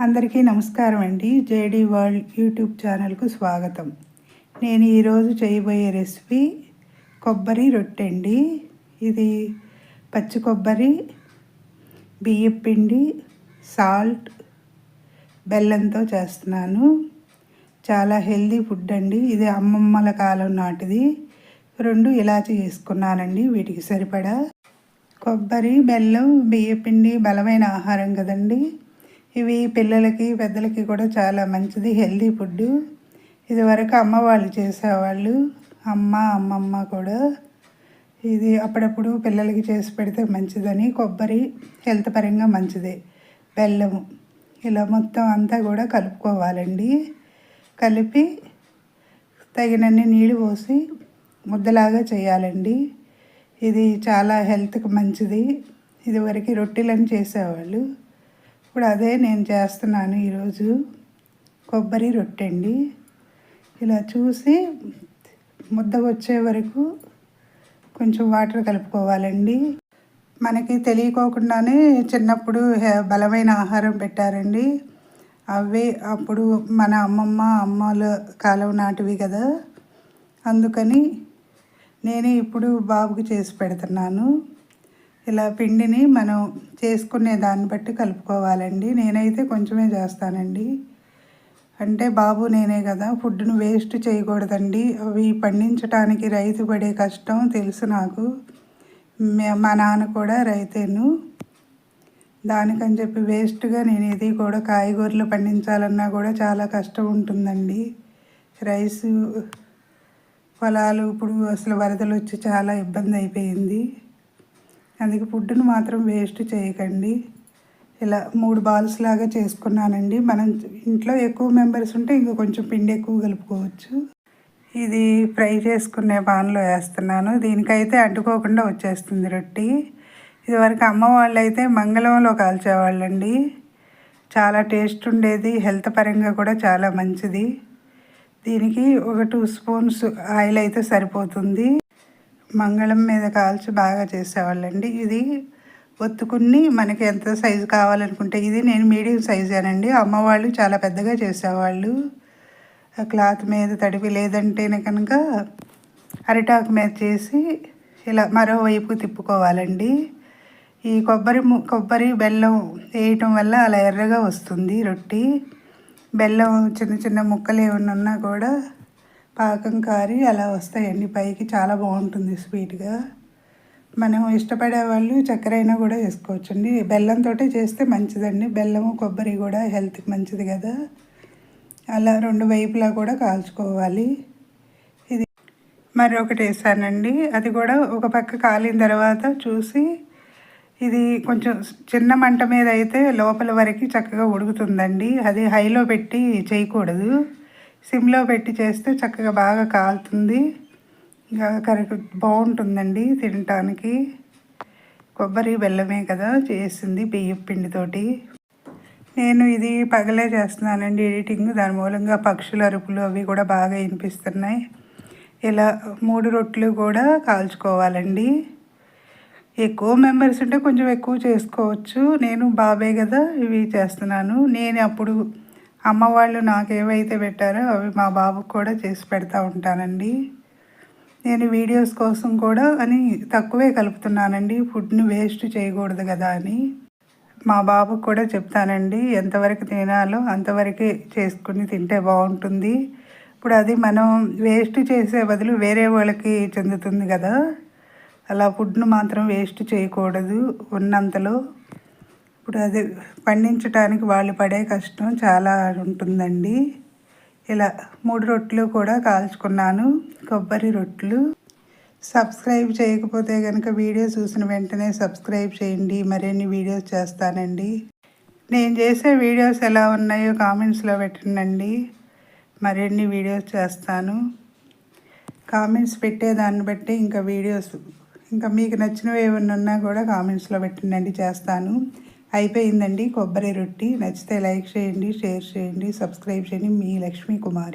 అందరికీ నమస్కారం అండి. జేడీ వరల్డ్ యూట్యూబ్ ఛానల్కు స్వాగతం. నేను ఈరోజు చేయబోయే రెసిపీ కొబ్బరి రొట్టె అండి. ఇది పచ్చి కొబ్బరి, బియ్యం పిండి, సాల్ట్, బెల్లంతో చేస్తున్నాను. చాలా హెల్దీ ఫుడ్ అండి. ఇది అమ్మమ్మల కాలం నాటిది. 2 ఇలాచి వేసుకున్నానండి వీటికి సరిపడా. కొబ్బరి, బెల్లం, బియ్యం పిండి బలమైన ఆహారం కదండి. ఇవి పిల్లలకి పెద్దలకి కూడా చాలా మంచిది, హెల్దీ ఫుడ్. ఇదివరకు అమ్మ వాళ్ళు చేసేవాళ్ళు, అమ్మమ్మ కూడా. ఇది అప్పుడప్పుడు పిల్లలకి చేసి పెడితే మంచిదని. కొబ్బరి హెల్త్ పరంగా మంచిదే. బెల్లము ఇలా మొత్తం అంతా కూడా కలుపుకోవాలండి. కలిపి తగినన్ని నీళ్ళు పోసి ముద్దలాగా చేయాలండి. ఇది చాలా హెల్త్కి మంచిది. ఇదివరకు రొట్టెలను చేసేవాళ్ళు, ఇప్పుడు అదే నేను చేస్తున్నాను ఈరోజు. కొబ్బరి రొట్టె అండి. ఇలా చూసి ముద్ద వచ్చే వరకు కొంచెం వాటర్ కలుపుకోవాలండి. మనకి తెలియకోకుండానే చిన్నప్పుడు బలమైన ఆహారం పెట్టారండి. అవే అప్పుడు మన అమ్మల కాలం నాటివి కదా. అందుకని నేనే ఇప్పుడు బాబుకి చేసి పెడుతున్నాను. ఇలా పిండిని మనం చేసుకునే దాన్ని బట్టి కలుపుకోవాలండి. నేనైతే కొంచెమే చేస్తానండి. అంటే బాబు నేనే కదా, ఫుడ్ను వేస్ట్ చేయకూడదండి. అవి పండించడానికి రైతు పడే కష్టం తెలుసు నాకు. మా నాన్న కూడా రైతేను. దానికని చెప్పి వేస్ట్గా నేను ఇది కూడా కాయగూరలు పండించాలన్నా కూడా చాలా కష్టం ఉంటుందండి. రైసు పొలాలు ఇప్పుడు అసలు వరదలు వచ్చి చాలా ఇబ్బంది అయిపోయింది. అందుకే ఫుడ్ను మాత్రం వేస్ట్ చేయకండి. ఇలా 3 బాల్స్ లాగా చేసుకున్నానండి. మనం ఇంట్లో ఎక్కువ మెంబర్స్ ఉంటే ఇంకా కొంచెం పిండి ఎక్కువ కలుపుకోవచ్చు. ఇది ఫ్రై చేసుకునే పాన్లో వేస్తున్నాను. దీనికైతే అంటుకోకుండా వచ్చేస్తుంది రొట్టి. ఇదివరకు అమ్మ వాళ్ళు అయితే మంగళంలో కాల్చేవాళ్ళండి. చాలా టేస్ట్ ఉండేది, హెల్త్ పరంగా కూడా చాలా మంచిది. దీనికి ఒక 2 స్పూన్స్ ఆయిల్ అయితే సరిపోతుంది. మంగళం మీద కాల్చి బాగా చేసేవాళ్ళండి. ఇది ఒత్తుకుని మనకి ఎంత సైజు కావాలనుకుంటే, ఇది నేను మీడియం సైజేనండి. అమ్మ వాళ్ళు చాలా పెద్దగా చేసేవాళ్ళు. క్లాత్ మీద తడిపి, లేదంటే కనుక అరిటాకు మీద చేసి ఇలా మరోవైపు తిప్పుకోవాలండి. ఈ కొబ్బరి బెల్లం వేయటం వల్ల అలా ఎర్రగా వస్తుంది రొట్టి. బెల్లం చిన్న చిన్న ముక్కలు ఏమన్నా ఉన్నా కూడా పాకం కారి అలా వస్తాయండి పైకి. చాలా బాగుంటుంది స్వీట్గా. మనం ఇష్టపడే వాళ్ళు చక్కెర అయినా కూడా వేసుకోవచ్చండి. బెల్లంతో చేస్తే మంచిదండి. బెల్లము కొబ్బరి కూడా హెల్త్కి మంచిది కదా. అలా 2 వైపులా కూడా కాల్చుకోవాలి. ఇది మరొకటి వేసానండి. అది కూడా ఒక పక్క కాలిన తర్వాత చూసి, ఇది కొంచెం చిన్న మంట మీద అయితే లోపల వరకు చక్కగా ఉడుకుతుందండి. అది హైలో పెట్టి చేయకూడదు, సిమ్లో పెట్టి చేస్తే చక్కగా బాగా కాలుతుంది. ఇంకా కరెక్ట్ బాగుంటుందండి తినటానికి. కొబ్బరి బెల్లమే కదా చేసింది, బియ్యం పిండితోటి. నేను ఇది పగలే చేస్తున్నానండి ఎడిటింగ్. దాని మూలంగా పక్షుల అరుపులు అవి కూడా బాగా వినిపిస్తున్నాయి. ఇలా 3 రొట్టెలు కూడా కాల్చుకోవాలండి. ఎక్కువ మెంబర్స్ ఉంటే కొంచెం ఎక్కువ చేసుకోవచ్చు. నేను బాబే కదా ఇవి చేస్తున్నాను. నేను అప్పుడు అమ్మ వాళ్ళు నాకు ఏవైతే పెట్టారో అవి మా బాబుకు కూడా చేసి పెడతా ఉంటానండి. నేను వీడియోస్ కోసం కూడా అని తక్కువే కలుపుతున్నానండి. ఫుడ్ని వేస్ట్ చేయకూడదు కదా అని మా బాబుకు కూడా చెప్తానండి. ఎంతవరకు తినాలో అంతవరకే చేసుకుని తింటే బాగుంటుంది. ఇప్పుడు అది మనం వేస్ట్ చేసే బదులు వేరే వాళ్ళకి చెందుతుంది కదా. అలా ఫుడ్ను మాత్రం వేస్ట్ చేయకూడదు ఉన్నంతలో. ఇప్పుడు అది పండించడానికి వాళ్ళు పడే కష్టం చాలా ఉంటుందండి. ఇలా 3 రొట్టెలు కూడా కాల్చుకున్నాను, కొబ్బరి రొట్టెలు. సబ్స్క్రైబ్ చేయకపోతే కనుక వీడియో చూసిన వెంటనే సబ్స్క్రైబ్ చేయండి. మరిన్ని వీడియోస్ చేస్తానండి. నేను చేసే వీడియోస్ ఎలా ఉన్నాయో కామెంట్స్లో పెట్టండి. మరిన్ని వీడియోస్ చేస్తాను. కామెంట్స్ పెట్టేదాన్ని బట్టి ఇంకా వీడియోస్, ఇంకా మీకు నచ్చినవి ఏమన్నా ఉన్నా కూడా కామెంట్స్లో పెట్టండి, చేస్తాను. అయిపోయిందండి కొబ్బరి రొట్టి. నచ్చితే లైక్ చేయండి, షేర్ చేయండి, సబ్స్క్రైబ్ చేయండి. మీ లక్ష్మీ కుమారి.